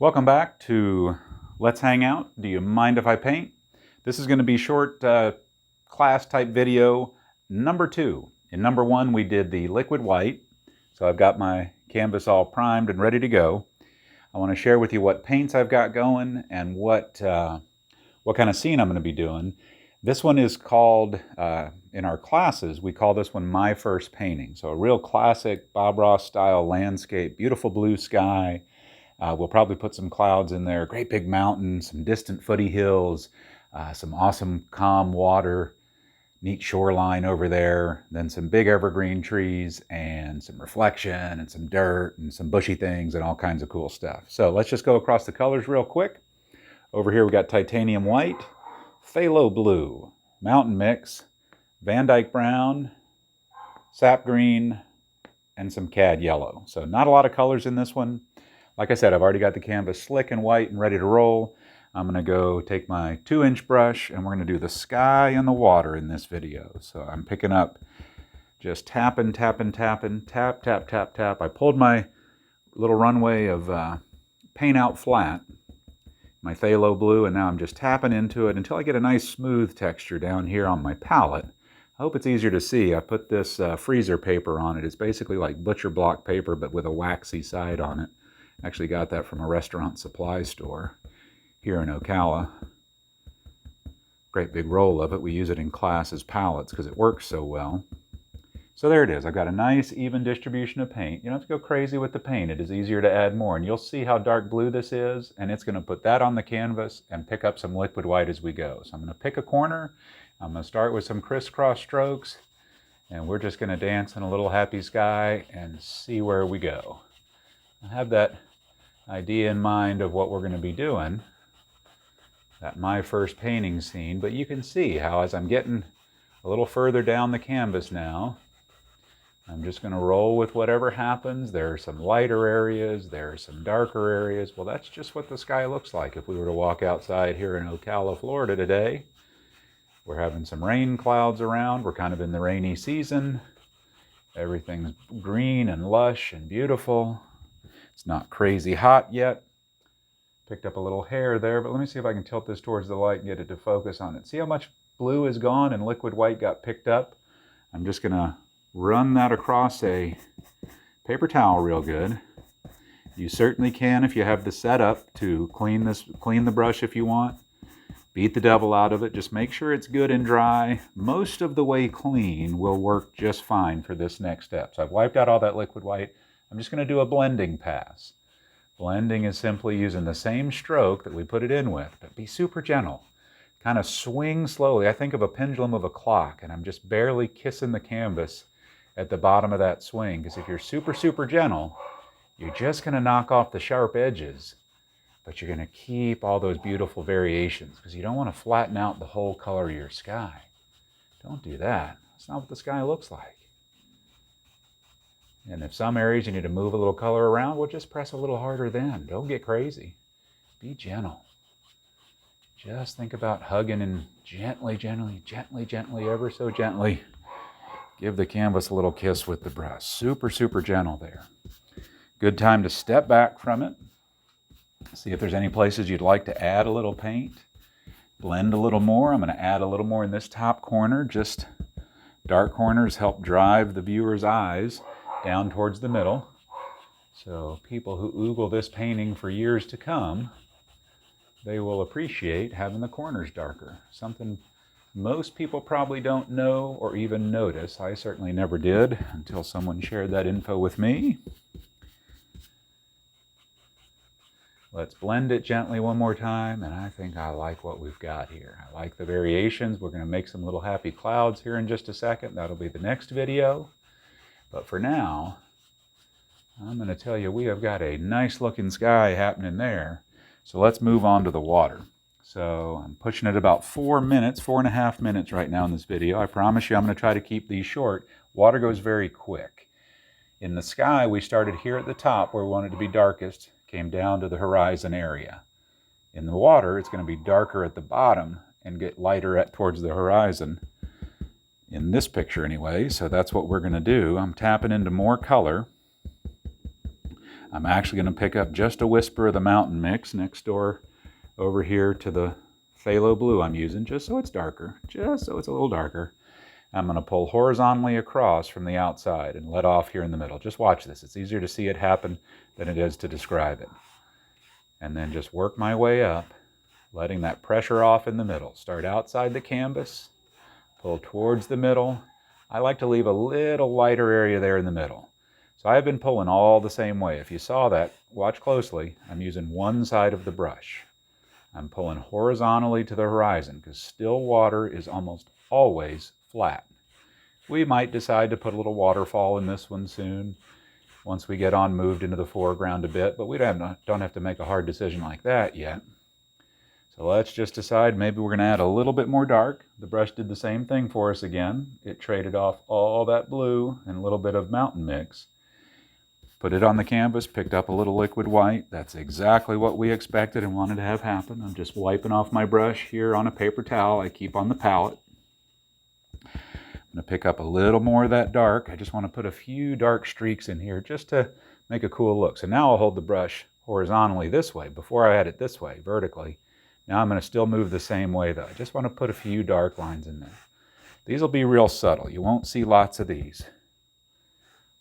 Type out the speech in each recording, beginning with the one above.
Welcome back to Let's Hang Out. Do you mind if I paint? This is going to be short class type video number 2. In number 1 we did the liquid white, so I've got my canvas all primed and ready to go. I want to share with you what paints I've got going and what kind of scene I'm going to be doing. This one is called, in our classes, we call this one My First Painting. So a real classic Bob Ross style landscape, beautiful blue sky. We'll probably put some clouds in there, great big mountains, some distant footy hills, some awesome calm water, neat shoreline over there, then some big evergreen trees and some reflection and some dirt and some bushy things and all kinds of cool stuff. So let's just go across the colors real quick. Over here we got titanium white, phthalo blue, mountain mix, Van Dyke brown, sap green, and some cad yellow. So not a lot of colors in this one. Like I said, I've already got the canvas slick and white and ready to roll. I'm going to go take my 2-inch brush and we're going to do the sky and the water in this video. So I'm picking up, just tapping, tapping, tapping, tap, tap, tap, tap. I pulled my little runway of paint out flat, my phthalo blue, and now I'm just tapping into it until I get a nice smooth texture down here on my palette. I hope it's easier to see. I put this freezer paper on it. It's basically like butcher block paper but with a waxy side on it. Actually got that from a restaurant supply store here in Ocala. Great big roll of it. We use it in class as palettes because it works so well. So there it is. I've got a nice even distribution of paint. You don't have to go crazy with the paint. It is easier to add more. And you'll see how dark blue this is. And it's going to put that on the canvas and pick up some liquid white as we go. So I'm going to pick a corner. I'm going to start with some crisscross strokes. And we're just going to dance in a little happy sky and see where we go. I have that idea in mind of what we're going to be doing, that my first painting scene, but you can see how as I'm getting a little further down the canvas now, I'm just going to roll with whatever happens. There are some lighter areas, there are some darker areas. Well, that's just what the sky looks like if we were to walk outside here in Ocala, Florida today. We're having some rain clouds around. We're kind of in the rainy season. Everything's green and lush and beautiful. It's not crazy hot yet. Picked up a little hair there, but let me see if I can tilt this towards the light and get it to focus on it. See how much blue is gone and liquid white got picked up? I'm just going to run that across a paper towel real good. You certainly can, if you have the setup, to clean the brush if you want. Beat the devil out of it. Just make sure it's good and dry. Most of the way clean will work just fine for this next step. So I've wiped out all that liquid white. I'm just going to do a blending pass. Blending is simply using the same stroke that we put it in with, but be super gentle. Kind of swing slowly. I think of a pendulum of a clock, and I'm just barely kissing the canvas at the bottom of that swing, because if you're super, super gentle, you're just going to knock off the sharp edges, but you're going to keep all those beautiful variations, because you don't want to flatten out the whole color of your sky. Don't do that. That's not what the sky looks like. And if some areas you need to move a little color around, well, just press a little harder then. Don't get crazy. Be gentle. Just think about hugging and gently, gently, gently, gently, ever so gently, give the canvas a little kiss with the brush. Super, super gentle there. Good time to step back from it. See if there's any places you'd like to add a little paint. Blend a little more. I'm going to add a little more in this top corner. Just dark corners help drive the viewer's eyes down towards the middle. So people who oogle this painting for years to come, they will appreciate having the corners darker. Something most people probably don't know or even notice. I certainly never did until someone shared that info with me. Let's blend it gently one more time, and I think I like what we've got here. I like the variations. We're going to make some little happy clouds here in just a second. That'll be the next video. But for now, I'm going to tell you we have got a nice looking sky happening there. So let's move on to the water. So I'm pushing it about 4.5 minutes right now in this video. I promise you I'm going to try to keep these short. Water goes very quick. In the sky, we started here at the top where we wanted to be darkest, came down to the horizon area. In the water, it's going to be darker at the bottom and get lighter towards the horizon. In this picture anyway, so that's what we're going to do. I'm tapping into more color. I'm actually going to pick up just a whisper of the mountain mix next door over here to the phthalo blue I'm using, just so it's darker, just so it's a little darker. I'm going to pull horizontally across from the outside and let off here in the middle. Just watch this. It's easier to see it happen than it is to describe it. And then just work my way up, letting that pressure off in the middle. Start outside the canvas, pull towards the middle. I like to leave a little lighter area there in the middle. So I've been pulling all the same way. If you saw that, watch closely. I'm using one side of the brush. I'm pulling horizontally to the horizon because still water is almost always flat. We might decide to put a little waterfall in this one soon once we get on moved into the foreground a bit, but we don't have to make a hard decision like that yet. So let's just decide maybe we're going to add a little bit more dark. The brush did the same thing for us again. It traded off all that blue and a little bit of mountain mix. Put it on the canvas, picked up a little liquid white. That's exactly what we expected and wanted to have happen. I'm just wiping off my brush here on a paper towel I keep on the palette. I'm going to pick up a little more of that dark. I just want to put a few dark streaks in here just to make a cool look. So now I'll hold the brush horizontally this way. Before I had it this way, vertically. Now I'm going to still move the same way though. I just want to put a few dark lines in there. These will be real subtle. You won't see lots of these.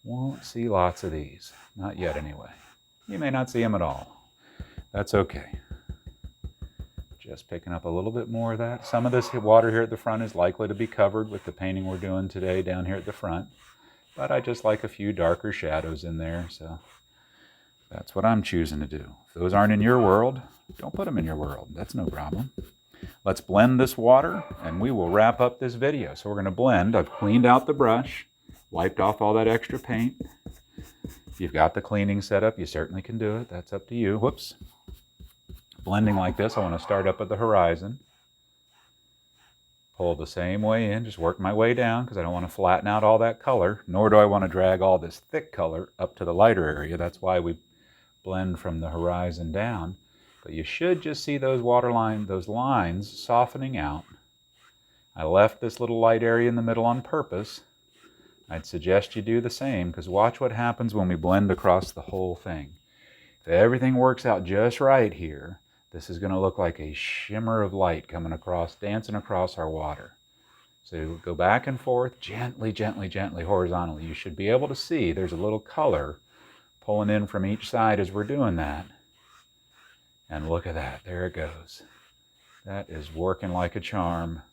Won't see lots of these. Not yet anyway. You may not see them at all. That's okay. Just picking up a little bit more of that. Some of this water here at the front is likely to be covered with the painting we're doing today down here at the front. But I just like a few darker shadows in there, so that's what I'm choosing to do. If those aren't in your world, don't put them in your world. That's no problem. Let's blend this water and we will wrap up this video. So we're going to blend. I've cleaned out the brush, wiped off all that extra paint. If you've got the cleaning set up, you certainly can do it. That's up to you. Whoops. Blending like this, I want to start up at the horizon. Pull the same way in, just work my way down because I don't want to flatten out all that color, nor do I want to drag all this thick color up to the lighter area. That's why we blend from the horizon down. But you should just see those those lines softening out. I left this little light area in the middle on purpose. I'd suggest you do the same because watch what happens when we blend across the whole thing. If everything works out just right here, this is going to look like a shimmer of light coming across, dancing across our water. So go back and forth, gently, gently, gently, horizontally. You should be able to see there's a little color pulling in from each side as we're doing that. And look at that, there it goes. That is working like a charm.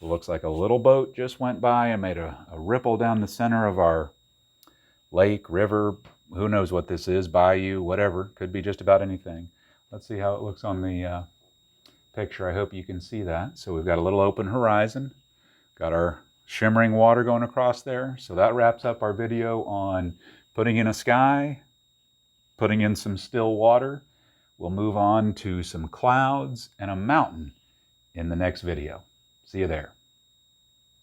It looks like a little boat just went by and made a ripple down the center of our lake, river, who knows what this is, bayou, whatever. Could be just about anything. Let's see how it looks on the picture. I hope you can see that. So we've got a little open horizon. Got our shimmering water going across there. So that wraps up our video on putting in a sky, putting in some still water. We'll move on to some clouds and a mountain in the next video. See you there.